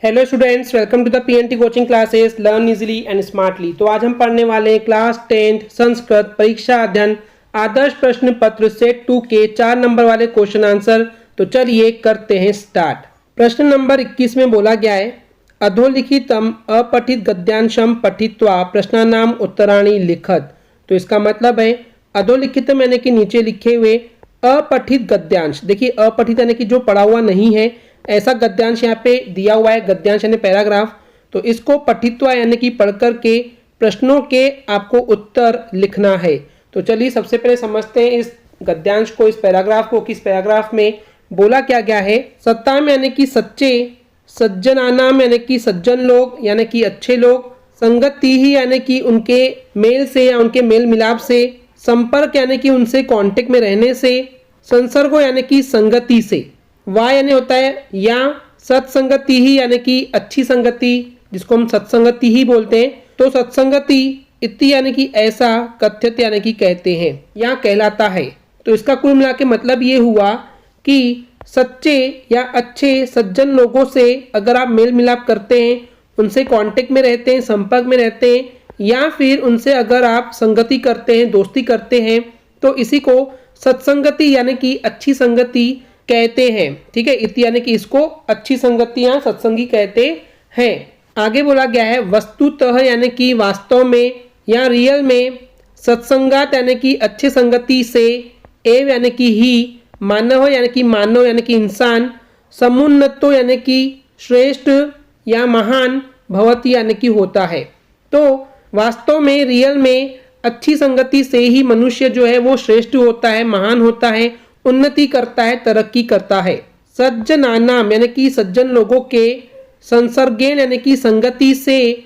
Hello students, welcome to the PNT coaching classes learn easily and smartly. तो आज हम पढ़ने वाले हैं क्लास 10th संस्कृत परीक्षा अध्ययन आदर्श प्रश्न पत्र सेट 2 के 4 नंबर वाले क्वेश्चन आंसर। तो चलिए करते हैं स्टार्ट। प्रश्न नंबर 21 में बोला गया है, अधोलिखितम अपठित गद्यांशम पठित्वा प्रश्नानाम उत्तराणी लिखत। तो इसका मतलब है अधोलिखितम यानी कि नीचे लिखे हुए अपठित गद्यांश। देखिए अपठित यानी कि जो पढ़ा हुआ नहीं है, ऐसा गद्यांश यहाँ पे दिया हुआ है, गद्यांश यानी पैराग्राफ। तो इसको पठित्वा यानी कि पढ़कर के प्रश्नों के आपको उत्तर लिखना है। तो चलिए सबसे पहले समझते हैं इस गद्यांश को, इस पैराग्राफ को, कि इस पैराग्राफ में बोला क्या गया है। सत्ताम यानी कि सच्चे, सज्जनानाम यानी कि सज्जन लोग यानी कि अच्छे लोग, संगति ही यानी कि उनके मेल से या उनके मेल मिलाप से, संपर्क यानी कि उनसे कांटेक्ट में रहने से, संसर्गो यानी कि संगति से, वा यानी होता है या, सत्संगति ही यानी कि अच्छी संगति जिसको हम सत्संगति ही बोलते हैं। तो सत्संगति इति यानी कि ऐसा, कथ्यत यानी कि कहते हैं या कहलाता है। तो इसका कुल मिला के मतलब ये हुआ कि सच्चे या अच्छे सज्जन लोगों से अगर आप मेल मिलाप करते हैं, उनसे कांटेक्ट में रहते हैं, संपर्क में रहते हैं, या फिर उनसे अगर आप संगति करते हैं, दोस्ती करते हैं, तो इसी को सत्संगति यानी कि अच्छी संगति कहते हैं। ठीक है, इति यानी कि इसको अच्छी संगतियां सत्संगी कहते हैं। आगे बोला गया है, वस्तुतः यानी कि वास्तव में या रियल में, सत्संगात यानी कि अच्छी संगति से, एव यानी कि ही, मानव यानी कि मानव यानी कि इंसान, समुन्नतो यानी कि श्रेष्ठ या महान, भवति यानी कि होता है। तो वास्तव में रियल में अच्छी संगति से ही मनुष्य जो है वो श्रेष्ठ होता है, महान होता है, उन्नति करता है, तरक्की करता है। सज्जनानाम यानी कि सज्जन लोगों के, संसर्गेन यानी कि संगति से,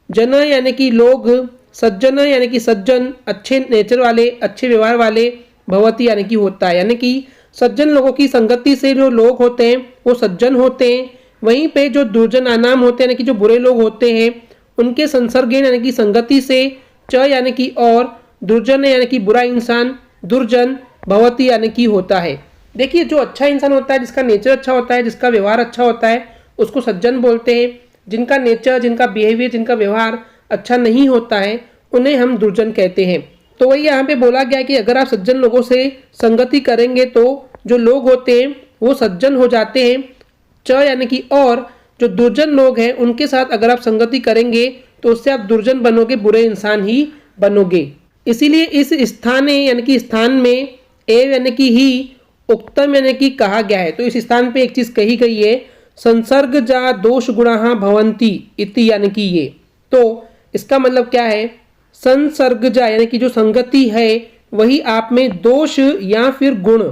जन यानी कि लोग, सज्जन यानी कि सज्जन, अच्छे नेचर वाले, अच्छे व्यवहार वाले, भवति यानी कि होता है। यानी कि सज्जन लोगों की संगति से जो लोग होते हैं वो सज्जन होते हैं। वहीं पे जो दुर्जनानाम होते हैं यानी कि जो बुरे लोग होते हैं, उनके संसर्गेन यानी कि संगति से, च यानी कि और, दुर्जन यानी कि बुरा इंसान, दुर्जन, भवति यानी कि होता है। देखिए जो अच्छा इंसान होता है, जिसका नेचर अच्छा होता है, जिसका व्यवहार अच्छा होता है, उसको सज्जन बोलते हैं। जिनका नेचर, जिनका बिहेवियर, जिनका व्यवहार अच्छा नहीं होता है, उन्हें हम दुर्जन कहते हैं। तो वही यहाँ पे बोला गया कि अगर आप सज्जन लोगों से संगति करेंगे तो जो लोग होते हैं वो सज्जन हो जाते हैं। च यानी कि और, जो दुर्जन लोग हैं उनके साथ अगर आप संगति करेंगे तो उससे आप दुर्जन बनोगे, बुरे इंसान ही बनोगे। इसीलिए इस स्थाने यानी कि स्थान में, एव यानी कि ही, उक्तम यानी कि कहा गया है। तो इस स्थान पे एक चीज कही गई है, संसर्ग जा दोष गुणा भवंती इति यानी कि ये। तो इसका मतलब क्या है, संसर्ग जा यानी कि जो संगति है वही आप में दोष या फिर गुण।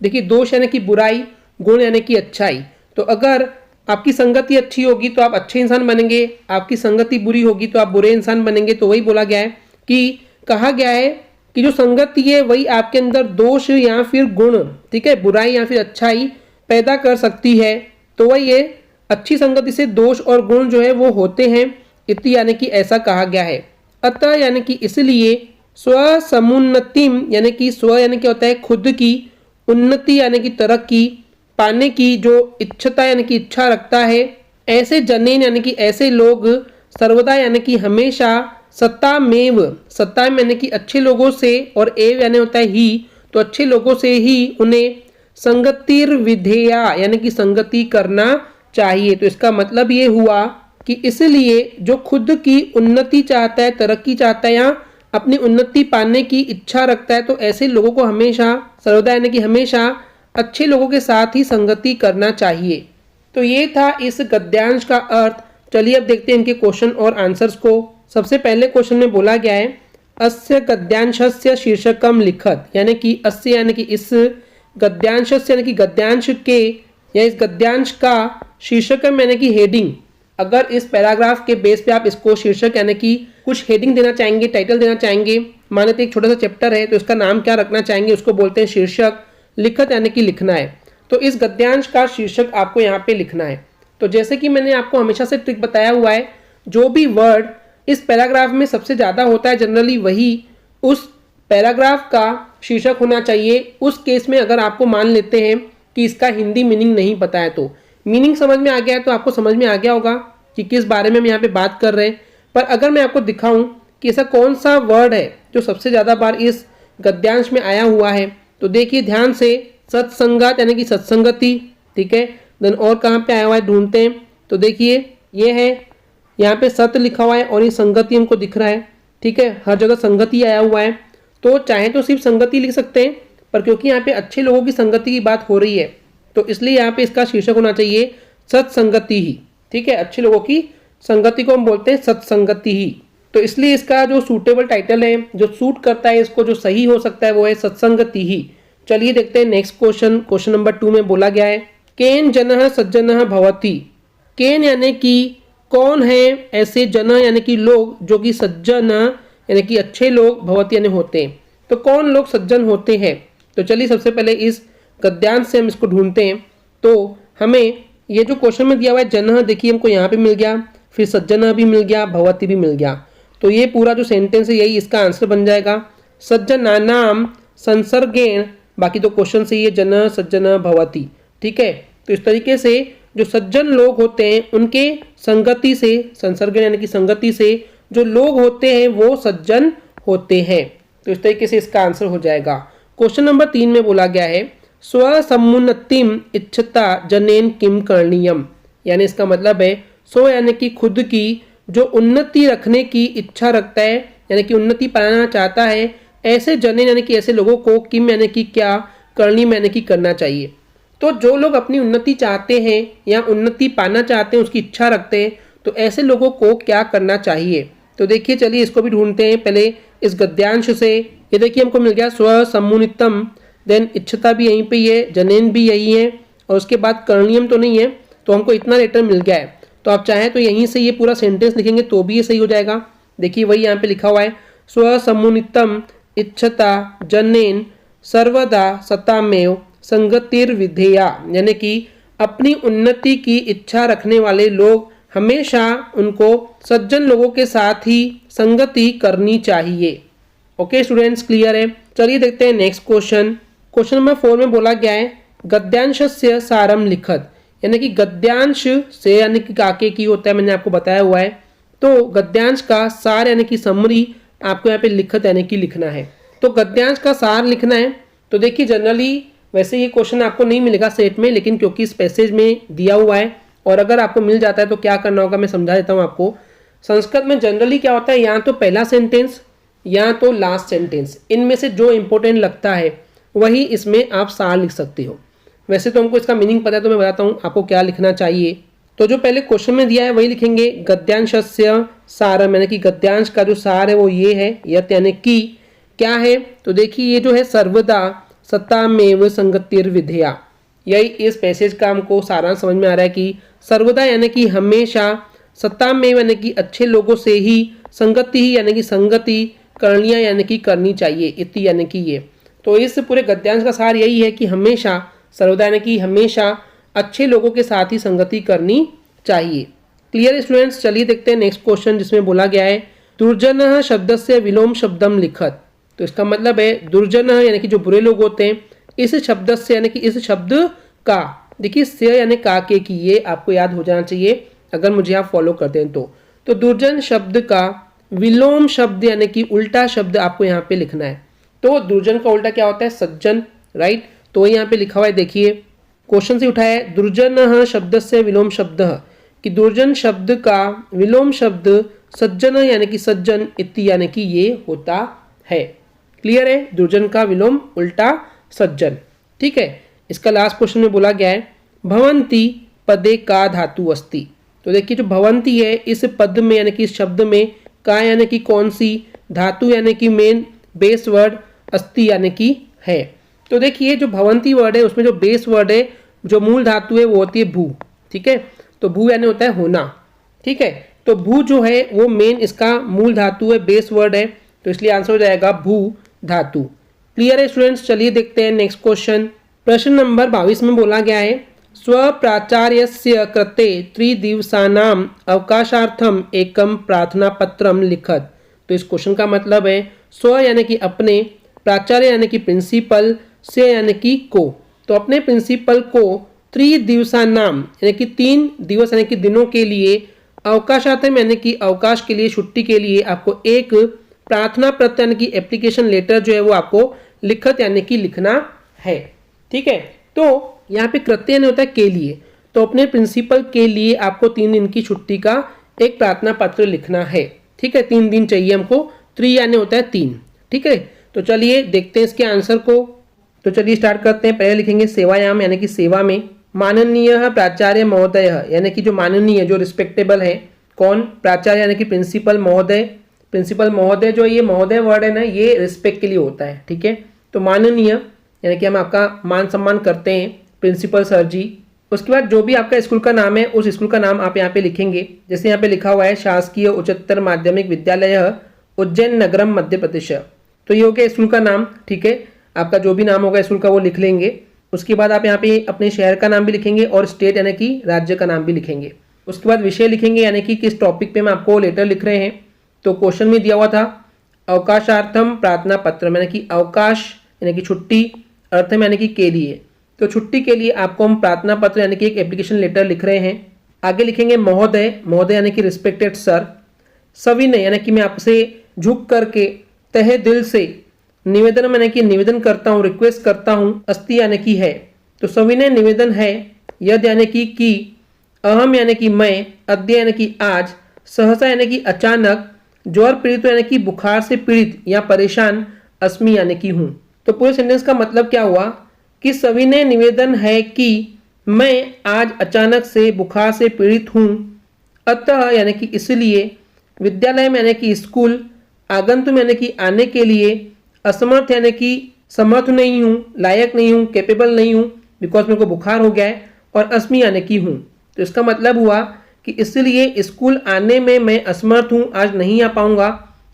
देखिए दोष यानी कि बुराई, गुण यानी कि अच्छाई। तो अगर आपकी संगति अच्छी होगी तो आप अच्छे इंसान बनेंगे, आपकी संगति बुरी होगी तो आप बुरे इंसान बनेंगे। तो वही बोला गया है कि कहा गया है कि जो संगति है वही आपके अंदर दोष या फिर गुण, ठीक है, बुराई या फिर अच्छाई पैदा कर सकती है। तो वही ये अच्छी संगति से दोष और गुण जो है वो होते हैं। इति यानी कि ऐसा कहा गया है। अतः यानी कि इसलिए, स्व समुन्नतिम यानी कि स्व यानी क्या होता है, खुद की, उन्नति यानी कि तरक्की पाने की जो इच्छता यानी कि इच्छा रखता है, ऐसे जनेन यानी कि ऐसे लोग, सर्वदा यानी कि हमेशा, सत्तामेव, सत्ता यानी कि अच्छे लोगों से, और एव यानी होता है ही, तो अच्छे लोगों से ही उन्हें संगतिर विधेया यानी कि संगति करना चाहिए। तो इसका मतलब ये हुआ कि इसलिए जो खुद की उन्नति चाहता है, तरक्की चाहता है या अपनी उन्नति पाने की इच्छा रखता है, तो ऐसे लोगों को हमेशा, सर्वदा यानी कि हमेशा, अच्छे लोगों के साथ ही संगति करना चाहिए। तो ये था इस गद्यांश का अर्थ। चलिए अब देखते हैं इनके क्वेश्चन और आंसर्स को। सबसे पहले क्वेश्चन में बोला गया है, अस्य गद्यांशस्य शीर्षकम लिखत, यानी कि अस्य यानी कि इस, गद्यांशस्य यानी कि गद्यांश के या इस गद्यांश का, शीर्षकम यानी कि हेडिंग। अगर इस पैराग्राफ के बेस पे आप इसको शीर्षक यानी कि कुछ हेडिंग देना चाहेंगे, टाइटल देना चाहेंगे, माने तो एक छोटा सा चैप्टर है तो इसका नाम क्या रखना चाहेंगे, उसको बोलते हैं शीर्षक। लिखत यानी कि लिखना है। तो इस गद्यांश का शीर्षक आपको यहाँ पे लिखना है। तो जैसे कि मैंने आपको हमेशा से ट्रिक बताया हुआ है, जो भी वर्ड इस पैराग्राफ में सबसे ज़्यादा होता है जनरली वही उस पैराग्राफ का शीर्षक होना चाहिए। उस केस में अगर आपको मान लेते हैं कि इसका हिंदी मीनिंग नहीं पता है, तो मीनिंग समझ में आ गया है तो आपको समझ में आ गया होगा कि किस बारे में हम यहाँ पे बात कर रहे हैं। पर अगर मैं आपको दिखाऊं कि ऐसा कौन सा वर्ड है जो सबसे ज़्यादा बार इस गद्यांश में आया हुआ है, तो देखिए ध्यान से, सत्संगत यानी कि सत्संगति, ठीक है। देन और कहाँ पे आया हुआ है ढूंढते हैं, तो देखिए ये है, यहाँ पे सत लिखा हुआ है और ये संगति हमको दिख रहा है, ठीक है। हर जगह संगति आया हुआ है, तो चाहे तो सिर्फ संगति लिख सकते हैं, पर क्योंकि यहाँ पे अच्छे लोगों की संगति की बात हो रही है तो इसलिए यहाँ पे इसका शीर्षक होना चाहिए सत्संगति ही, ठीक है। अच्छे लोगों की संगति को हम बोलते हैं सत्संगति ही, तो इसलिए इसका जो सूटेबल टाइटल है, जो सूट करता है इसको, जो सही हो सकता है वो है सत्संगति ही। चलिए देखते हैं नेक्स्ट क्वेश्चन। क्वेश्चन नंबर 2 में बोला गया है केन जनः सज्जनः भवति। केन यानी कि कौन है ऐसे जन यानी कि लोग जो कि सज्जन यानी कि अच्छे लोग, भवति यानी होते हैं, तो कौन लोग सज्जन होते हैं। तो चलिए सबसे पहले इस गद्यांश से हम इसको ढूंढते हैं। तो हमें ये जो क्वेश्चन में दिया हुआ है जन, देखिए हमको यहाँ पे मिल गया, फिर सज्जन भी मिल गया, भवति भी मिल गया, तो ये पूरा जो सेंटेंस है यही इसका आंसर बन जाएगा। सज्जनानाम संसर्गेण, बाकी तो क्वेश्चन से ये जन सज्जन भवति, ठीक है। तो इस तरीके से जो सज्जन लोग होते हैं उनके संगति से, संसर्गेण यानी कि संगति से जो लोग होते हैं वो सज्जन होते हैं, तो इस तरीके से इसका आंसर हो जाएगा। क्वेश्चन नंबर 3 में बोला गया है स्वसमुन्नतिम इच्छता जनेन किम करणीयम, यानी इसका मतलब है स्व यानी कि खुद की जो उन्नति रखने की इच्छा रखता है, यानी कि उन्नति पाना चाहता है, ऐसे जनेन यानी कि ऐसे लोगों को किम यानी कि क्या, करणीयम यानी कि करना चाहिए। तो जो लोग अपनी उन्नति चाहते हैं या उन्नति पाना चाहते हैं, उसकी इच्छा रखते हैं, तो ऐसे लोगों को क्या करना चाहिए। तो देखिए चलिए इसको भी ढूंढते हैं पहले इस गद्यांश से। ये देखिए हमको मिल गया स्वसमुन्नितम, देन इच्छता भी यहीं पे ही है, जनेन भी यही है, और उसके बाद करणीयम तो नहीं है, तो हमको इतना लेटर मिल गया है। तो आप चाहें तो यहीं से ये पूरा सेंटेंस लिखेंगे तो भी ये सही हो जाएगा। देखिए वही यहाँ पे लिखा हुआ है स्वसमुन्नितम इच्छता जनेन सर्वदा सतामेव संगतिर्विधेया, यानी कि अपनी उन्नति की इच्छा रखने वाले लोग हमेशा उनको सज्जन लोगों के साथ ही संगति करनी चाहिए। ओके स्टूडेंट्स, क्लियर है। चलिए देखते हैं नेक्स्ट क्वेश्चन। क्वेश्चन नंबर 4 में बोला गया है गद्यांशस्य सारम लिखत, यानी कि गद्यांश से यानी कि काके की होता है, मैंने आपको बताया हुआ है। तो गद्यांश का सार यानी कि समरी आपको यहाँ पे लिखत यानी कि लिखना है। तो गद्यांश का सार लिखना है। तो देखिए जनरली वैसे ये क्वेश्चन आपको नहीं मिलेगा सेट में, लेकिन क्योंकि इस पैसेज में दिया हुआ है और अगर आपको मिल जाता है तो क्या करना होगा मैं समझा देता हूँ आपको। संस्कृत में जनरली क्या होता है, या तो पहला सेंटेंस या तो लास्ट सेंटेंस, इनमें से जो इंपॉर्टेंट लगता है वही इसमें आप सार लिख सकते हो। वैसे तो हमको इसका मीनिंग पता है, तो मैं बताता हूँ आपको क्या लिखना चाहिए। तो जो पहले क्वेश्चन में दिया है वही लिखेंगे, गद्यांशस्य सारम, यानी कि गद्यांश का जो सार है वो ये है, यत यानी कि क्या है। तो देखिए ये जो है सर्वदा सतामेव संगतिर्विधेया, यही इस पैसेज का हमको सारांश समझ में आ रहा है कि सर्वदा यानी कि हमेशा, सतामेव यानी कि अच्छे लोगों से ही, संगति ही यानी कि संगति, करणीय यानी कि करनी चाहिए, इति यानी कि ये। तो इस पूरे गद्यांश का सार यही है कि हमेशा, सर्वदा यानी कि हमेशा अच्छे लोगों के साथ ही संगति करनी चाहिए। क्लियर स्टूडेंट्स, चलिए देखते हैं नेक्स्ट क्वेश्चन जिसमें बोला गया है दुर्जन शब्द से विलोम शब्दम लिखत। तो इसका मतलब है दुर्जन यानी कि जो बुरे लोग होते हैं, इस शब्द से यानी कि इस शब्द का, देखिए से यानी काके की, ये आपको याद हो जाना चाहिए अगर मुझे आप फॉलो करते हैं तो दुर्जन शब्द का विलोम शब्द यानी कि उल्टा शब्द आपको यहाँ पे लिखना है। तो दुर्जन का उल्टा क्या होता है, सज्जन, राइट। तो यहाँ पे लिखा हुआ है, देखिए क्वेश्चन से उठाया है दुर्जन शब्द से विलोम शब्द, कि दुर्जन शब्द का विलोम शब्द सज्जन यानी कि सज्जन, इति यानी कि ये होता है। क्लियर है, दुर्जन का विलोम उल्टा सज्जन, ठीक है। इसका लास्ट क्वेश्चन में बोला गया है भवंती पदे का धातु अस्ति। तो देखिए जो भवंती है इस पद में यानी कि इस शब्द में, का यानी कि कौन सी, धातु यानी कि मेन बेस वर्ड, अस्ति यानी कि है। तो देखिए जो भवंती वर्ड है उसमें जो बेस वर्ड है, जो मूल धातु है वो होती है भू, ठीक है। तो भू यानी होता है होना, ठीक है। तो भू जो है वो मेन इसका मूल धातु है, बेस वर्ड है, तो इसलिए आंसर हो जाएगा भू धातु। क्लियर है स्टूडेंट्स, चलिए देखते हैं नेक्स्ट क्वेश्चन। प्रश्न नंबर 22 में बोला गया है स्वप्राचार्यस्य कृते त्रिदिवसानाम अवकाशार्थम एकम प्रार्थना पत्रम लिखत। तो इस क्वेश्चन का मतलब है स्व यानी कि अपने, प्राचार्य यानी कि प्रिंसिपल, से यानी कि को। तो अपने प्रिंसिपल को त्रिदिवसानाम यानी कि 3 दिवस यानी कि दिनों के लिए, अवकाशार्थम यानी कि अवकाश के लिए, छुट्टी के लिए आपको एक प्रार्थना पत्र यानी कि एप्लीकेशन लेटर जो है वो आपको लिखत यानी कि लिखना है। ठीक है, तो यहाँ पे कृत्य यानी होता है के लिए, तो अपने प्रिंसिपल के लिए आपको 3 दिन की छुट्टी का एक प्रार्थना पत्र लिखना है। ठीक है, 3 दिन चाहिए हमको, 3 यानी होता है 3। ठीक है, तो चलिए देखते हैं इसके आंसर को। तो चलिए स्टार्ट करते हैं। पहले लिखेंगे सेवायाम यानी कि सेवा में, माननीय प्राचार्य महोदय यानी कि जो माननीय, जो रिस्पेक्टेबल है, कौन, प्राचार्य यानी कि प्रिंसिपल महोदय। प्रिंसिपल महोदय जो ये महोदय वर्ड है ना, ये रिस्पेक्ट के लिए होता है। ठीक है, तो माननीय यानी कि हम आपका मान सम्मान करते हैं, प्रिंसिपल सर जी। उसके बाद जो भी आपका स्कूल का नाम है उस स्कूल का नाम आप यहाँ पे लिखेंगे। जैसे यहाँ पे लिखा हुआ है शासकीय उच्चतर माध्यमिक विद्यालय उज्जैन नगरम मध्य प्रदेश, तो ये हो गया स्कूल का नाम। ठीक है, आपका जो भी नाम होगा स्कूल का वो लिख लेंगे। उसके बाद आप यहाँ पे अपने शहर का नाम भी लिखेंगे और स्टेट यानी कि राज्य का नाम भी लिखेंगे। उसके बाद विषय लिखेंगे यानी कि किस टॉपिक पे हम आपको लेटर लिख रहे हैं। तो क्वेश्चन में दिया हुआ था अवकाशार्थम प्रार्थना पत्र, यानी कि अवकाश यानी कि छुट्टी, अर्थम यानी कि के लिए, तो छुट्टी के लिए आपको हम प्रार्थना पत्र यानी कि एक एप्लीकेशन लेटर लिख रहे हैं। आगे लिखेंगे महोदय, महोदय यानी कि रिस्पेक्टेड सर। सविनय यानी कि मैं आपसे झुक करके तहे दिल से, निवेदन यानी कि निवेदन करता हूँ, रिक्वेस्ट करता हूँ, अस्ति यानी कि है, तो सविनय निवेदन है। यद यानी कि, अहम यानी कि मैं, अद्य यानी कि आज, सहसा यानी कि अचानक, ज्वर पीड़ित यानी कि बुखार से पीड़ित या परेशान, अस्मि यानी कि हूँ। तो पूरे सेंटेंस का मतलब क्या हुआ कि सविनय निवेदन है कि मैं आज अचानक से बुखार से पीड़ित हूँ, अतः यानी कि इसलिए, विद्यालय में यानी कि स्कूल, आगंतुक यानी कि आने के लिए, असमर्थ यानी कि समर्थ नहीं हूँ, लायक नहीं हूँ, कैपेबल नहीं हूँ, बिकॉज मेरे को बुखार हो गया है, और अस्मि यानी कि हूँ। तो इसका मतलब हुआ कि इसलिए स्कूल आने में मैं असमर्थ हूँ, आज नहीं आ पाऊंगा।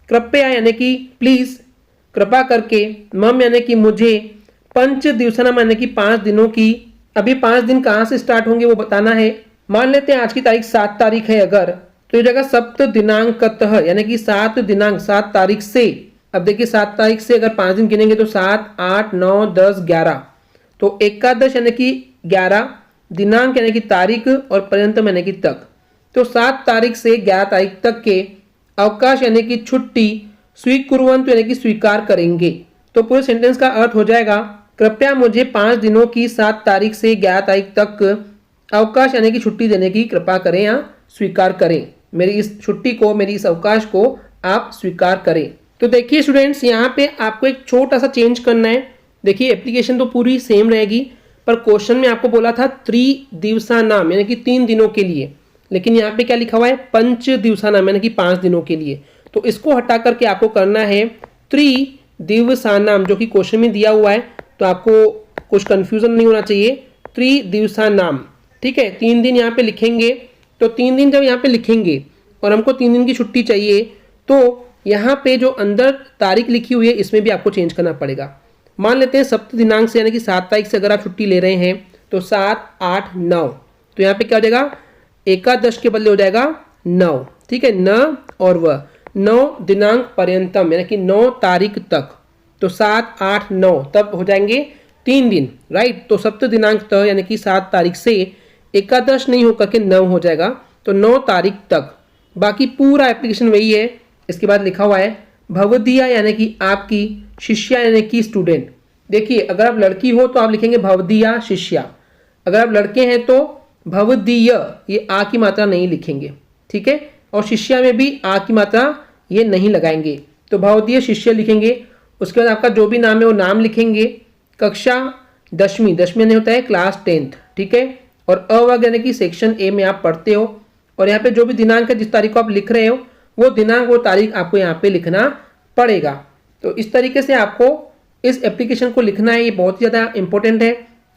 कृपया यानी कि प्लीज, कृपा करके, मम यानी कि मुझे, पंच दिवसानाम यानी कि 5 दिनों की। अभी 5 दिन कहाँ से स्टार्ट होंगे वो बताना है। मान लेते हैं आज की तारीख 7 तारीख है अगर, तो ये जगह सप्त दिनांकतः यानी कि 7 दिनांक, 7 तारीख से। अब देखिए 7 तारीख से अगर 5 दिन गिनेंगे तो 7, 8, 9, 10, 11, तो एकादश यानी कि 11, दिनांक यानी कि तारीख, और पर्यंतम यानी कि तक। तो 7 तारीख से 11 तारीख तक के अवकाश यानी कि छुट्टी, स्वीकुर्वन्तु यानी कि स्वीकार करेंगे। तो पूरे सेंटेंस का अर्थ हो जाएगा, कृपया मुझे 5 दिनों की 7 तारीख से 11 तारीख तक अवकाश यानी कि छुट्टी देने की कृपा करें या स्वीकार करें। मेरी इस छुट्टी को, मेरी इस अवकाश को आप स्वीकार करें। तो देखिए स्टूडेंट्स, यहाँ पे आपको एक छोटा सा चेंज करना है। देखिए एप्लीकेशन तो पूरी सेम रहेगी, पर क्वेश्चन में आपको बोला था त्रिदिवसानाम यानी कि 3 दिनों के लिए, लेकिन यहाँ पे क्या लिखा हुआ है, पंच दिवसानाम यानी कि 5 दिनों के लिए। तो इसको हटा करके आपको करना है त्रिदिवसानाम, जो कि क्वेश्चन में दिया हुआ है, तो आपको कुछ कंफ्यूजन नहीं होना चाहिए। त्रिदिवसानाम, ठीक है, 3 दिन यहाँ पे लिखेंगे। तो 3 दिन जब यहाँ पे लिखेंगे और हमको 3 दिन की छुट्टी चाहिए, तो यहाँ पे जो अंदर तारीख लिखी हुई है इसमें भी आपको चेंज करना पड़ेगा। मान लेते हैं सप्त दिनांक से यानी कि 7 तारीख से अगर आप छुट्टी ले रहे हैं तो 7, 8, 9, तो यहाँ पे क्या हो जाएगा, एकादश के बदले हो जाएगा 9। ठीक है, न और व, 9 दिनांक पर्यंतम यानी कि 9 तारीख तक, तो 7, 8, 9 तब हो जाएंगे 3 दिन, राइट। तो सप्त दिनांक तक यानी कि 7 तारीख से एकादश नहीं होकर के 9 हो जाएगा, तो 9 तारीख तक। बाकी पूरा एप्लीकेशन वही है। इसके बाद लिखा हुआ है भवदीया यानी कि आपकी, शिष्या यानी कि स्टूडेंट। देखिए अगर आप लड़की हो तो आप लिखेंगे भवदीया शिष्या, अगर आप लड़के हैं तो भवदीय, ये आ की मात्रा नहीं लिखेंगे, ठीक है। और शिष्या में भी आ की मात्रा ये नहीं लगाएंगे, तो भवदीय शिष्य लिखेंगे। उसके बाद आपका जो भी नाम है वो नाम लिखेंगे। कक्षा 10वीं, 10वीं नहीं होता है क्लास 10th, ठीक है। और अवर्ग यानी कि सेक्शन ए में आप पढ़ते हो, और यहाँ पे जो भी दिनांक है, जिस तारीख को आप लिख रहे हो वो दिनांक, वो तारीख आपको यहाँ पे लिखना पड़ेगा। तो इस तरीके से आपको इस एप्लीकेशन को लिखना है, ये बहुत ज़्यादा इंपॉर्टेंट है।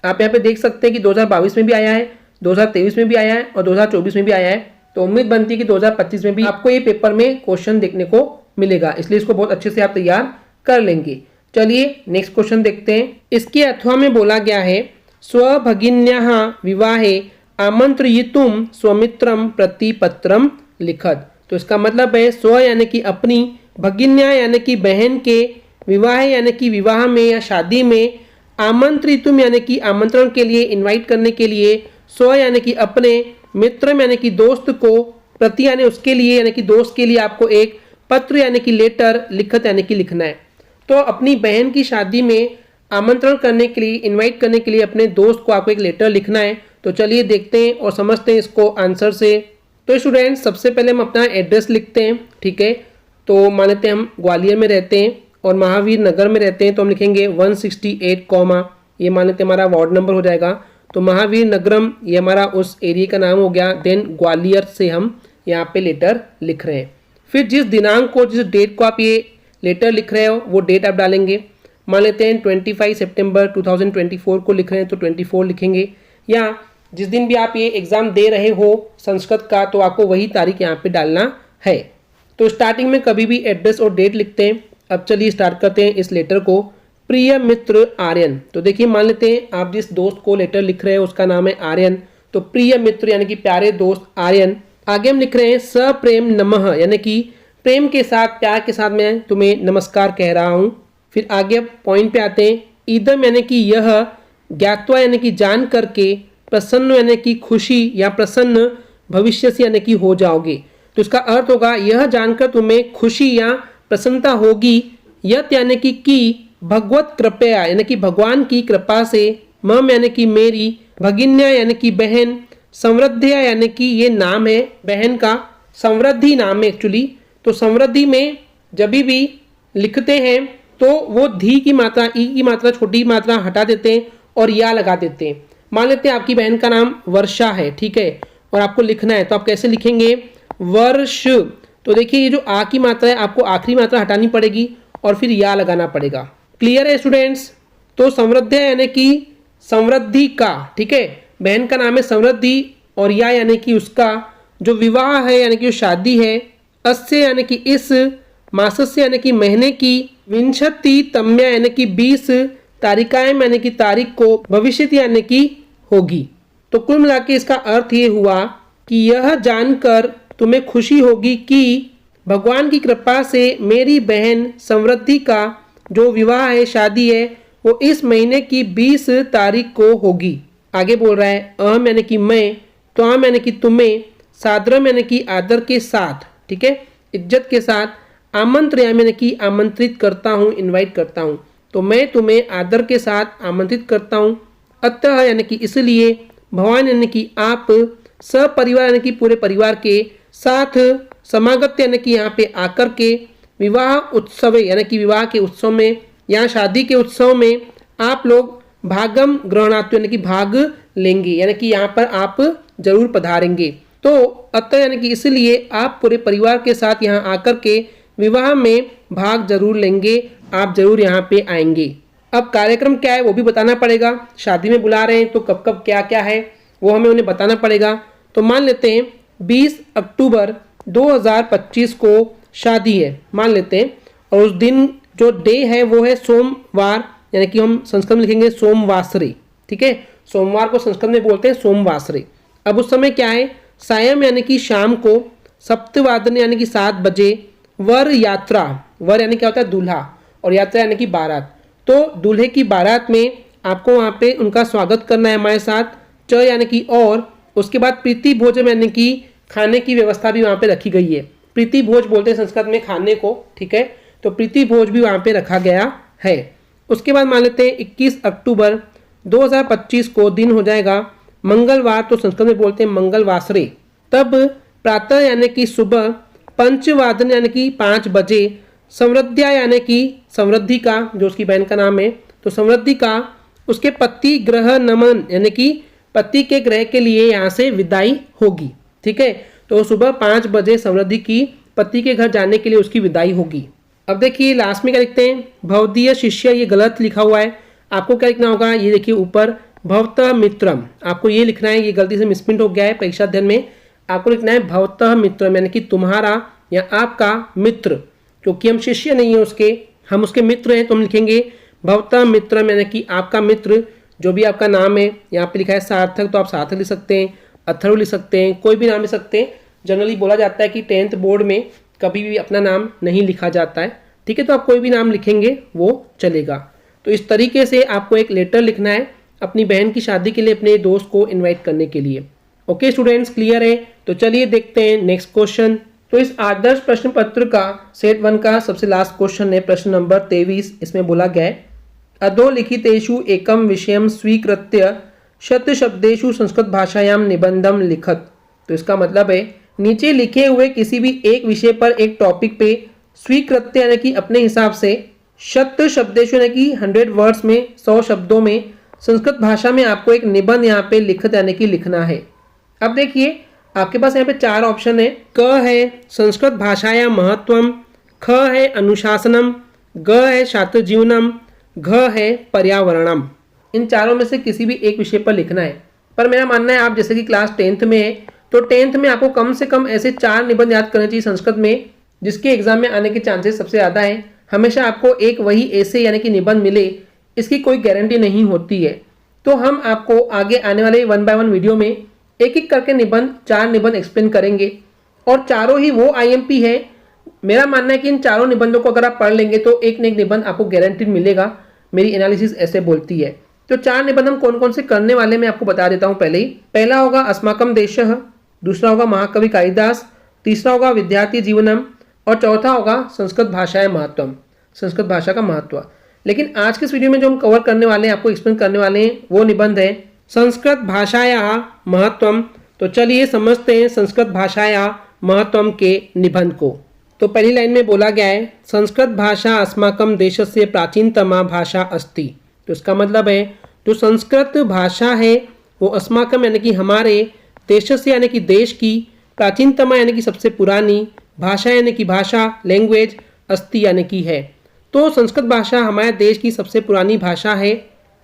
आप यहाँ पे देख सकते हैं कि 2022 में भी आया है, 2023 में भी आया है और 2024 में भी आया है। तो उम्मीद बनती है कि 2025 में भी आपको ये पेपर में क्वेश्चन देखने को मिलेगा, इसलिए इसको बहुत अच्छे से आप तैयार कर लेंगे। चलिए नेक्स्ट क्वेश्चन देखते हैं। इसके अथवा में बोला गया है स्वभगिन्याः विवाहे आमंत्रयितुं स्वमित्रं प्रति पत्रं लिखत। तो इसका मतलब है स्व यानी कि अपनी, भगिन्या यानी कि बहन के, विवाह यानी कि विवाह में या शादी में, आमंत्रितुम यानी कि आमंत्रण के लिए, इनवाइट करने के लिए, स्व यानी कि अपने, मित्रम यानी कि दोस्त को, प्रति यानी उसके लिए यानी कि दोस्त के लिए आपको एक पत्र यानी कि लेटर, लिखत यानी कि लिखना है। तो अपनी बहन की शादी में आमंत्रण करने के लिए, इनवाइट करने के लिए अपने दोस्त को आपको एक लेटर लिखना है। तो चलिए देखते हैं और समझते हैं इसको आंसर से। तो स्टूडेंट्स सबसे पहले हम अपना एड्रेस लिखते हैं, ठीक है। तो मान लेते हैं हम ग्वालियर में रहते हैं और महावीर नगर में रहते हैं, तो हम लिखेंगे 168 कॉमा, ये मान लेते हैं हमारा वार्ड नंबर हो जाएगा। तो महावीर नगरम ये हमारा उस एरिया का नाम हो गया। देन ग्वालियर से हम यहाँ पे लेटर लिख रहे हैं। फिर जिस दिनांक को, जिस डेट को आप ये लेटर लिख रहे हो वो डेट आप डालेंगे। मान लेते हैं 25 सितंबर 2024 को लिख रहे हैं तो 24 लिखेंगे, या जिस दिन भी आप ये एग्ज़ाम दे रहे हो संस्कृत का तो आपको वही तारीख यहाँ पे डालना है। तो स्टार्टिंग में कभी भी एड्रेस और डेट लिखते हैं। अब चलिए स्टार्ट करते हैं इस लेटर को। प्रिय मित्र आर्यन, तो देखिए मान लेते हैं आप जिस दोस्त को लेटर लिख रहे हैं उसका नाम है आर्यन, तो प्रिय मित्र यानी कि प्यारे दोस्त आर्यन। आगे हम लिख रहे हैं सप्रेम नमः, यानी कि प्रेम के साथ, प्यार के साथ मैं तुम्हें नमस्कार कह रहा हूँ। फिर आगे पॉइंट पे आते हैं। इदम यानी कि यह, ज्ञात्वा यानी कि जान करके, प्रसन्न यानी कि खुशी या प्रसन्न, भविष्य से यानी कि हो जाओगे। तो इसका अर्थ होगा यह जानकर तुम्हें खुशी या प्रसन्नता होगी। यत यानी कि भगवत कृपया यानी कि भगवान की कृपा से, मम यानी कि मेरी, भगिन्या यानी कि बहन, समृद्धिया यानी कि ये नाम है बहन का, समृद्धि नाम है एक्चुअली। तो समृद्धि में जब भी लिखते हैं तो वो धी की मात्रा, ई की मात्रा, छोटी मात्रा हटा देते हैं और या लगा देते हैं। मान लेते हैं आपकी बहन का नाम वर्षा है, ठीक है, और आपको लिखना है तो आप कैसे लिखेंगे, वर्ष। तो देखिए ये जो आ की मात्रा है आपको आखिरी मात्रा हटानी पड़ेगी और फिर या लगाना पड़ेगा। क्लियर है स्टूडेंट्स? तो समृद्धिया यानी कि समृद्धि का, ठीक है, बहन का नाम है समृद्धि, और या यानी कि उसका, जो विवाह है यानी कि शादी है, अस्य यानी कि इस, मासस्य यानी कि महीने की, विंशति तम्या यानी कि 20 तारिकाएं यानी कि तारीख को, भविष्य यानी कि होगी। तो कुल मिला के इसका अर्थ ये हुआ कि यह जानकर तुम्हें खुशी होगी कि भगवान की कृपा से मेरी बहन समृद्धि का जो विवाह है, शादी है, वो इस महीने की 20 तारीख को होगी। आगे बोल रहा है अहम यानी कि मैं, त्वाम यानी कि तुम्हें, सादरम यानी कि आदर के साथ, ठीक है, इज्जत के साथ, आमंत्र्यामि यानी कि आमंत्रित करता हूँ, इनवाइट करता हूँ। तो मैं तुम्हें आदर के साथ आमंत्रित करता हूँ। अतः यानी कि इसलिए, भवान यानी कि आप, सपरिवार यानी कि पूरे परिवार के साथ, समागत यानी कि यहाँ पे आकर के, विवाह उत्सव यानी कि विवाह के उत्सव में या शादी के उत्सव में आप लोग भागम ग्रहणातु यानी कि भाग लेंगे, यानी कि यहाँ पर आप जरूर पधारेंगे। तो अतः यानी कि इसलिए आप पूरे परिवार के साथ यहाँ आकर के विवाह में भाग जरूर लेंगे, आप जरूर यहाँ पे आएंगे। अब कार्यक्रम क्या है वो भी बताना पड़ेगा। शादी में बुला रहे हैं तो कब कब क्या क्या है वो हमें उन्हें बताना पड़ेगा। तो मान लेते हैं 20 अक्टूबर 2025 को शादी है, मान लेते हैं, और उस दिन जो डे है वो है सोमवार, यानी कि हम संस्कृत में लिखेंगे सोमवासरे, ठीक है, सोमवार को संस्कृत में बोलते हैं सोमवासरे। अब उस समय क्या है, सायं यानी कि शाम को, सप्तवादन यानी कि 7 बजे, वर यात्रा, वर यानी क्या होता है दूल्हा, और यात्रा यानी कि बारात। तो दूल्हे की बारात में आपको वहाँ पे उनका स्वागत करना है हमारे साथ, च यानी कि और, उसके बाद प्रीति भोजन यानी कि खाने की व्यवस्था भी वहाँ पे रखी गई है। प्रीति भोज बोलते हैं संस्कृत में खाने को, ठीक है, तो प्रीति भोज भी वहाँ पे रखा गया है। उसके बाद मान लेते हैं 21 अक्टूबर 2025 को दिन हो जाएगा मंगलवार, तो संस्कृत में बोलते हैं मंगलवासरे। तब प्रातः यानी कि सुबह, पंचवादन यानी कि 5 बजे, समृद्धिया यानी कि समृद्धि का, जो उसकी बहन का नाम है, तो समृद्धि का, उसके पति ग्रह नमन यानी कि पति के ग्रह के लिए यहाँ से विदाई होगी, ठीक है। तो सुबह 5 बजे समृद्धि की पति के घर जाने के लिए उसकी विदाई होगी। अब देखिए लास्ट में क्या लिखते हैं, भवदीय शिष्य, ये गलत लिखा हुआ है, आपको क्या लिखना होगा, ये देखिए ऊपर भवतः मित्रम, आपको ये लिखना है, ये गलती से मिसप्रिंट हो गया है परीक्षा अध्ययन में, आपको लिखना है भवतः मित्रम, यानी कि तुम्हारा या आपका मित्र, क्योंकि हम शिष्य नहीं है उसके, हम उसके मित्र हैं, तो हम लिखेंगे भवतः मित्रम, यानी कि आपका मित्र, जो भी आपका नाम है। यहाँ पे लिखा है सार्थक, तो आप सार्थक लिख सकते हैं, अथर्व लिख सकते हैं, कोई भी नाम लिख सकते हैं। जनरली बोला जाता है कि 10th बोर्ड में कभी भी अपना नाम नहीं लिखा जाता है, ठीक है, तो आप कोई भी नाम लिखेंगे वो चलेगा। तो इस तरीके से आपको एक लेटर लिखना है अपनी बहन की शादी के लिए अपने दोस्त को इनवाइट करने के लिए। ओके स्टूडेंट्स, क्लियर है? तो चलिए देखते हैं नेक्स्ट क्वेश्चन। तो इस आदर्श प्रश्न पत्र का सेट 1 का सबसे लास्ट क्वेश्चन है प्रश्न नंबर 23। इसमें बोला गया है अधोलिखितेषु एकम विषयम स्वीकृत्य शतशब्देषु संस्कृत भाषायाम निबंधम लिखत। तो इसका मतलब है नीचे लिखे हुए किसी भी एक विषय पर एक टॉपिक पे स्वीकृत्य यानी कि अपने हिसाब से शत शब्देशु यानी कि 100 वर्ड्स में 100 शब्दों में संस्कृत भाषा में आपको एक निबंध यहाँ पे लिखत यानी कि लिखना है। अब देखिए आपके पास यहाँ पे 4 ऑप्शन है। क है संस्कृत भाषाया महत्वम, ख है अनुशासनम, ग है छात्र जीवनम, घ है पर्यावरणम। इन चारों में से किसी भी एक विषय पर लिखना है। पर मेरा मानना है आप जैसे कि क्लास 10th में है तो 10th में आपको कम से कम ऐसे 4 निबंध याद करने चाहिए संस्कृत में जिसके एग्जाम में आने के चांसेस सबसे ज़्यादा है। हमेशा आपको एक वही ऐसे यानी कि निबंध मिले इसकी कोई गारंटी नहीं होती है। तो हम आपको आगे आने वाले 1 by 1 वीडियो में एक एक करके निबंध 4 निबंध एक्सप्लेन करेंगे और चारों ही वो IMP है। मेरा मानना है कि इन चारों निबंधों को अगर आप पढ़ लेंगे तो एक न एक निबंध आपको गारंटीड मिलेगा। मेरी एनालिसिस ऐसे बोलती है। तो 4 निबंध हम कौन कौन से करने वाले मैं आपको बता देता हूँ पहले ही। पहला होगा अस्माकम देशः, दूसरा होगा महाकवि कालिदास, तीसरा होगा विद्यार्थी जीवनम और चौथा होगा संस्कृत भाषाएं महत्वम, संस्कृत भाषा का महत्व। लेकिन आज के इस वीडियो में जो हम कवर करने वाले हैं आपको एक्सप्लेन करने वाले हैं वो निबंध है संस्कृत भाषाया महत्वम। तो चलिए समझते हैं संस्कृत भाषाया महत्वम के निबंध को। तो पहली लाइन में बोला गया है संस्कृत भाषा अस्माकम देशस्य प्राचीनतमा भाषा अस्ति। तो इसका मतलब है जो संस्कृत भाषा है वो अस्माकम यानी कि हमारे देशस्य यानी कि देश की, प्राचीनतमा यानी कि सबसे पुरानी, भाषा यानी कि भाषा लैंग्वेज, अस्ति यानी कि है। तो संस्कृत भाषा हमारे देश की सबसे पुरानी भाषा है।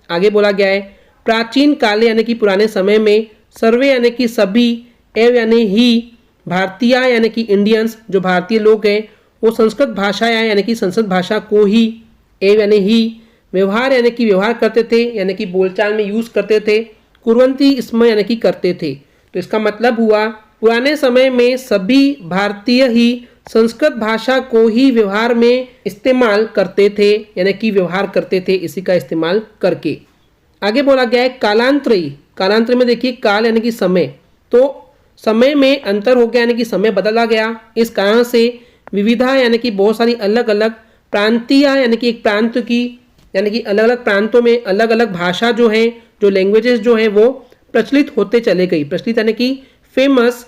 आगे बोला गया है प्राचीन काले यानी कि पुराने समय में, सर्वे यानी कि सभी, एव यानी ही, भारतीय यानी कि इंडियंस जो भारतीय लोग हैं वो संस्कृत भाषा यानी कि संस्कृत भाषा को ही, एव यानी ही, व्यवहार यानी कि व्यवहार करते थे यानी कि बोलचाल में यूज़ करते थे, कुर्वन्ति इसमें यानी कि करते थे। तो इसका मतलब हुआ पुराने समय में सभी भारतीय ही संस्कृत भाषा को ही व्यवहार में इस्तेमाल करते थे यानी कि व्यवहार करते थे इसी का इस्तेमाल करके। आगे बोला गया है कालांतरी। कालांतर में देखिए काल यानी कि समय, तो समय में अंतर हो गया यानी कि समय बदला गया। इस कारण से विविधा यानी कि बहुत सारी अलग अलग, प्रांतीय यानी कि एक प्रांत की यानी कि अलग अलग प्रांतों में अलग अलग भाषा जो है, जो लैंग्वेजेस जो है वो प्रचलित होते चले गई। प्रचलित यानी कि फेमस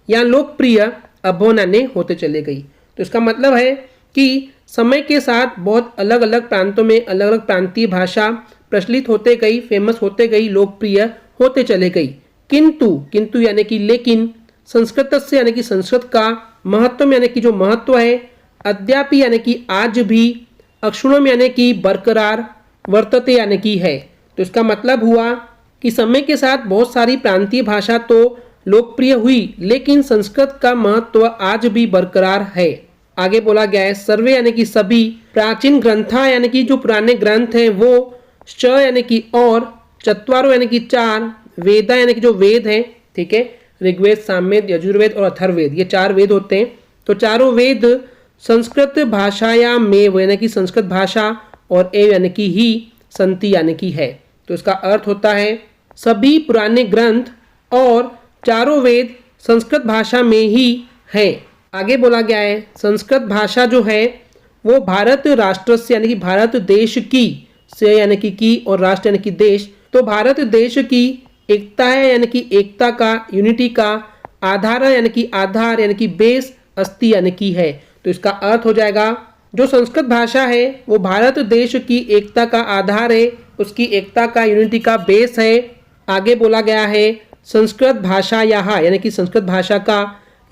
या लोकप्रिय अभोनाने होते चले गई। तो इसका मतलब है कि समय के साथ बहुत अलग अलग प्रांतों में अलग अलग प्रांतीय भाषा प्रचलित होते गई, फेमस होते गई, लोकप्रिय होते चले गई। किंतु, किंतु यानी कि लेकिन, संस्कृत से यानी कि संस्कृत का, महत्व यानी कि जो महत्व है, अद्यापि यानी कि आज भी, अक्षुणम यानी कि बरकरार, वर्तते यानी कि है। तो इसका मतलब हुआ कि समय के साथ बहुत सारी प्रांतीय भाषा तो लोकप्रिय हुई लेकिन संस्कृत का महत्व आज भी बरकरार है। आगे बोला गया है सर्वे यानी कि सभी, प्राचीन ग्रंथा यानी कि जो पुराने ग्रंथ हैं वो, च यानी कि और, चत्वारो यानी कि 4, वेदा यानी कि जो वेद हैं, ठीक है, ऋग्वेद, सामवेद, यजुर्वेद और अथर्ववेद, ये 4 वेद होते हैं। तो चारों वेद संस्कृत भाषाया में यानी कि संस्कृत भाषा और एव यानी कि ही, संति यानी कि है। तो इसका अर्थ होता है सभी पुराने ग्रंथ और चारों वेद संस्कृत भाषा में ही है। आगे बोला गया है संस्कृत भाषा जो है वो भारत राष्ट्र से यानी कि भारत देश की, से यानी कि और राष्ट्र यानी कि देश, तो भारत देश की एकता है यानी कि एकता का, यूनिटी का, आधार यानी कि आधार यानी कि बेस, अस्ति यानी कि है। तो इसका अर्थ हो जाएगा जो संस्कृत भाषा है वो भारत देश की एकता का आधार है, उसकी एकता का, यूनिटी का बेस है। आगे बोला गया है संस्कृत भाषा यानी कि संस्कृत भाषा का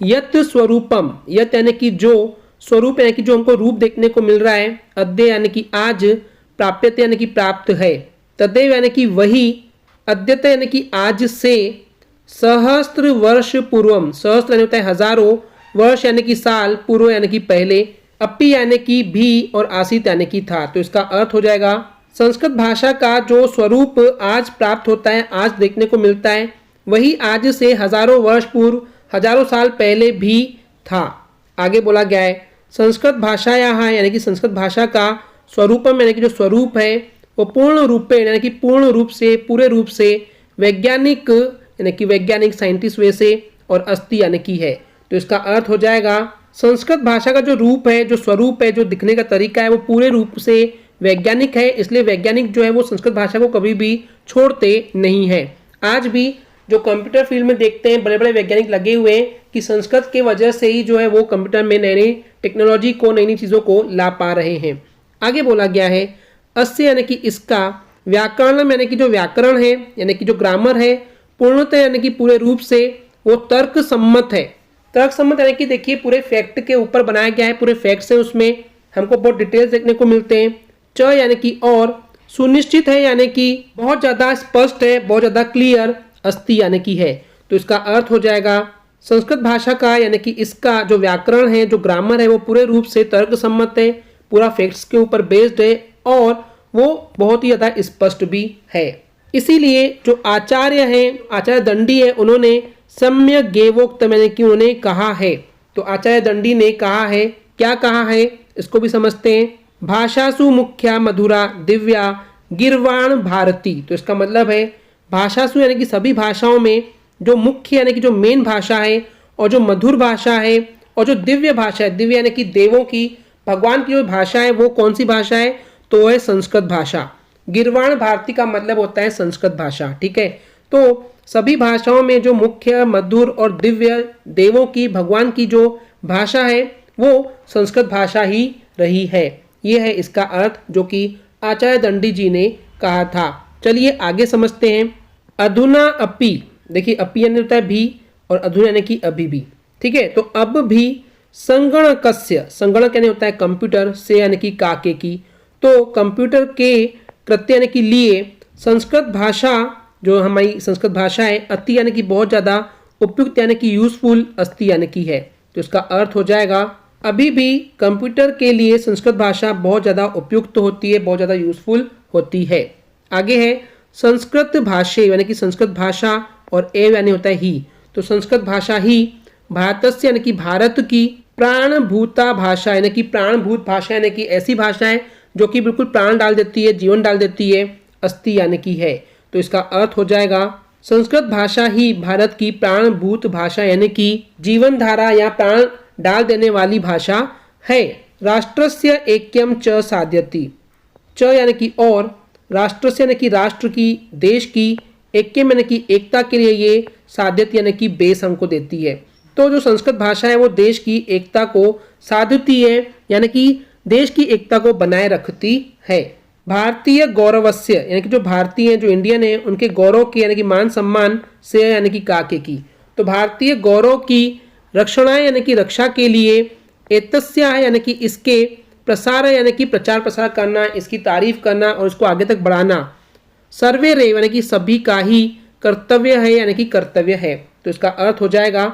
यत स्वरूपम, यत यानी कि जो, स्वरूप यानी कि जो हमको रूप देखने को मिल रहा है, अद्य यानी कि आज, प्राप्यते यानी कि प्राप्त है, तदेव यानी कि वही, अद्यते यानी कि आज से, सहस्त्र वर्ष पूर्वम, सहस्त्र यानी होता है हजारों, वर्ष यानी कि साल, पूर्व यानी कि पहले, अपि यानी कि भी और आसित यानी कि था। तो इसका अर्थ हो जाएगा संस्कृत भाषा का जो स्वरूप आज प्राप्त होता है, आज देखने को मिलता है, वही आज से हजारों वर्ष पूर्व, हजारों साल पहले भी था। आगे बोला गया है संस्कृत भाषा यानी कि संस्कृत भाषा का स्वरूपम यानी कि जो स्वरूप है, वो पूर्ण रूपेण यानी कि पूर्ण रूप से, पूरे रूप से वैज्ञानिक यानी कि वैज्ञानिक साइंटिस्ट वे से और अस्ति यानी कि है। तो इसका अर्थ हो जाएगा संस्कृत भाषा का जो रूप है, जो स्वरूप है, जो दिखने का तरीका है वो पूरे रूप से वैज्ञानिक है, इसलिए वैज्ञानिक जो है वो संस्कृत भाषा को कभी भी छोड़ते नहीं है। आज भी जो कंप्यूटर फील्ड में देखते हैं बड़े बड़े वैज्ञानिक लगे हुए हैं कि संस्कृत के वजह से ही जो है वो कंप्यूटर में नई नई टेक्नोलॉजी को, नई नई चीज़ों को ला पा रहे हैं। आगे बोला गया है अस्य यानी कि इसका, व्याकरणम यानी कि जो व्याकरण है यानी कि जो ग्रामर है, पूर्णतः यानी कि पूरे रूप से वो तर्क सम्मत है। तर्क सम्मत यानी कि देखिए पूरे फैक्ट के ऊपर बनाया गया है, पूरे फैक्ट्स हैं उसमें, हमको बहुत डिटेल्स देखने को मिलते हैं। च यानी कि और, सुनिश्चित है यानी कि बहुत ज़्यादा स्पष्ट है, बहुत ज़्यादा क्लियर, अस्ति यानी कि है। तो इसका अर्थ हो जाएगा संस्कृत भाषा का यानी कि इसका जो व्याकरण है, जो ग्रामर है वो पूरे रूप से तर्क सम्मत है, पूरा फैक्ट्स के ऊपर बेस्ड है और वो बहुत ही ज़्यादा स्पष्ट भी है। इसीलिए जो आचार्य हैं, आचार्य दंडी है, उन्होंने सम्यक गेवोक्तम यानी कि उन्होंने कहा है। तो आचार्य दंडी ने कहा है, क्या कहा है इसको भी समझते हैं। भाषासु मुख्या मधुरा दिव्या गिरवाण भारती। तो इसका मतलब है भाषासु यानी कि सभी भाषाओं में जो मुख्य यानी कि जो मेन भाषा है और जो मधुर भाषा है और जो दिव्य भाषा है, दिव्य यानी कि देवों की, भगवान की जो भाषा है वो कौन सी भाषा है, तो है संस्कृत भाषा। गिरवाण भारती का मतलब होता है संस्कृत भाषा, ठीक है। तो सभी भाषाओं में जो मुख्य, मधुर और दिव्य देवों की, भगवान की जो भाषा है वो संस्कृत भाषा ही रही है। ये है इसका अर्थ जो कि आचार्य दंडी जी ने कहा था। चलिए आगे समझते हैं। अधुना अपि, देखिए अपि यानी होता है भी और अधुना यानी कि अभी भी, ठीक है। तो अब भी संगणकस्य, संगणक यानी होता है कंप्यूटर, से यानी कि काके की, तो कंप्यूटर के कृत्य यानी कि लिए संस्कृत भाषा, जो हमारी संस्कृत भाषा है, अति यानी कि बहुत ज़्यादा, उपयुक्त यानी कि यूजफुल, अस्ति यानी कि है। तो इसका अर्थ हो जाएगा अभी भी कंप्यूटर के लिए संस्कृत भाषा बहुत ज़्यादा उपयुक्त होती है, बहुत ज़्यादा यूजफुल होती है। आगे है संस्कृत भाषे यानी कि संस्कृत भाषा और एव यानी होता है ही। तो संस्कृत भाषा ही भारतस्य यानी कि भारत की प्राणभूता भाषा यानी कि प्राणभूत भाषा यानी कि ऐसी भाषा है जो कि बिल्कुल प्राण डाल देती है, जीवन डाल देती है, अस्ति यानी कि है। तो इसका अर्थ हो जाएगा संस्कृत भाषा ही भारत की प्राणभूत भाषा यानी कि जीवन धारा या प्राण डाल देने वाली भाषा है। राष्ट्रस्य ऐक्यम च साध्यति, च यानी कि और, राष्ट्रस्य यानी कि राष्ट्र की, देश की, ऐक्यम यानी कि एकता के लिए ये साध्यति यानी कि बेस हमको देती है। तो जो संस्कृत भाषा है वो देश की एकता को साधती है यानी कि देश की एकता को बनाए रखती है। भारतीय गौरवस्य यानी कि जो भारतीय हैं, जो इंडियन है, उनके गौरव की यानी कि मान सम्मान से यानी कि काके की। तो भारतीय गौरव की रक्षणाएं यानी कि रक्षा के लिए, एतस्या है यानी कि इसके, प्रसार यानी कि प्रचार प्रसार करना, इसकी तारीफ करना और इसको आगे तक बढ़ाना, सर्वे रे यानी कि सभी का ही कर्तव्य है यानी कि कर्तव्य है। तो इसका अर्थ हो जाएगा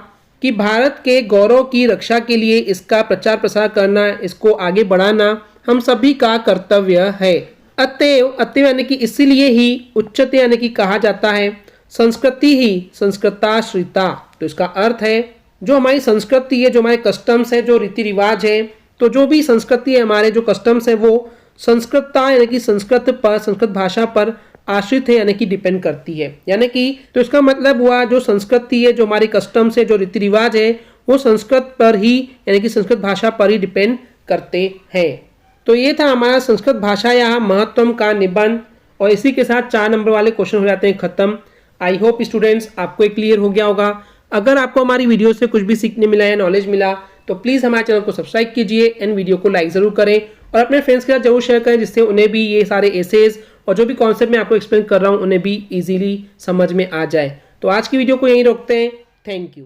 कि भारत के गौरव की रक्षा के लिए इसका प्रचार प्रसार करना, इसको आगे बढ़ाना हम सभी का कर्तव्य है। अतएव, अतएव यानी कि इसीलिए ही, उच्चते यानी कि कहा जाता है, संस्कृति ही संस्कृताश्रिता। तो इसका अर्थ है जो हमारी संस्कृति है, जो हमारे कस्टम्स है, जो रीति रिवाज है, तो जो भी संस्कृति है, हमारे जो कस्टम्स है वो संस्कृतता यानी कि संस्कृत पर, संस्कृत भाषा पर आश्रित है यानी कि डिपेंड करती है। यानी कि तो इसका मतलब हुआ जो संस्कृति है, जो हमारी कस्टम्स है, जो रीति रिवाज है, वो संस्कृत पर ही यानी कि संस्कृत भाषा पर ही डिपेंड करते हैं। तो ये था हमारा संस्कृत भाषा या महत्व का निबंध और इसी के साथ 4 नंबर वाले क्वेश्चन हो जाते हैं खत्म। आई होप स्टूडेंट्स आपको क्लियर हो गया होगा। अगर आपको हमारी वीडियो से कुछ भी सीखने मिला या नॉलेज मिला तो प्लीज़ हमारे चैनल को सब्सक्राइब कीजिए एंड वीडियो को लाइक ज़रूर करें और अपने फ्रेंड्स के साथ जरूर शेयर करें जिससे उन्हें भी ये सारे एसेज और जो भी कॉन्सेप्ट मैं आपको एक्सप्लेन कर रहा हूँ उन्हें भी ईजिली समझ में आ जाए। तो आज की वीडियो को यहीं रोकते हैं। Thank you.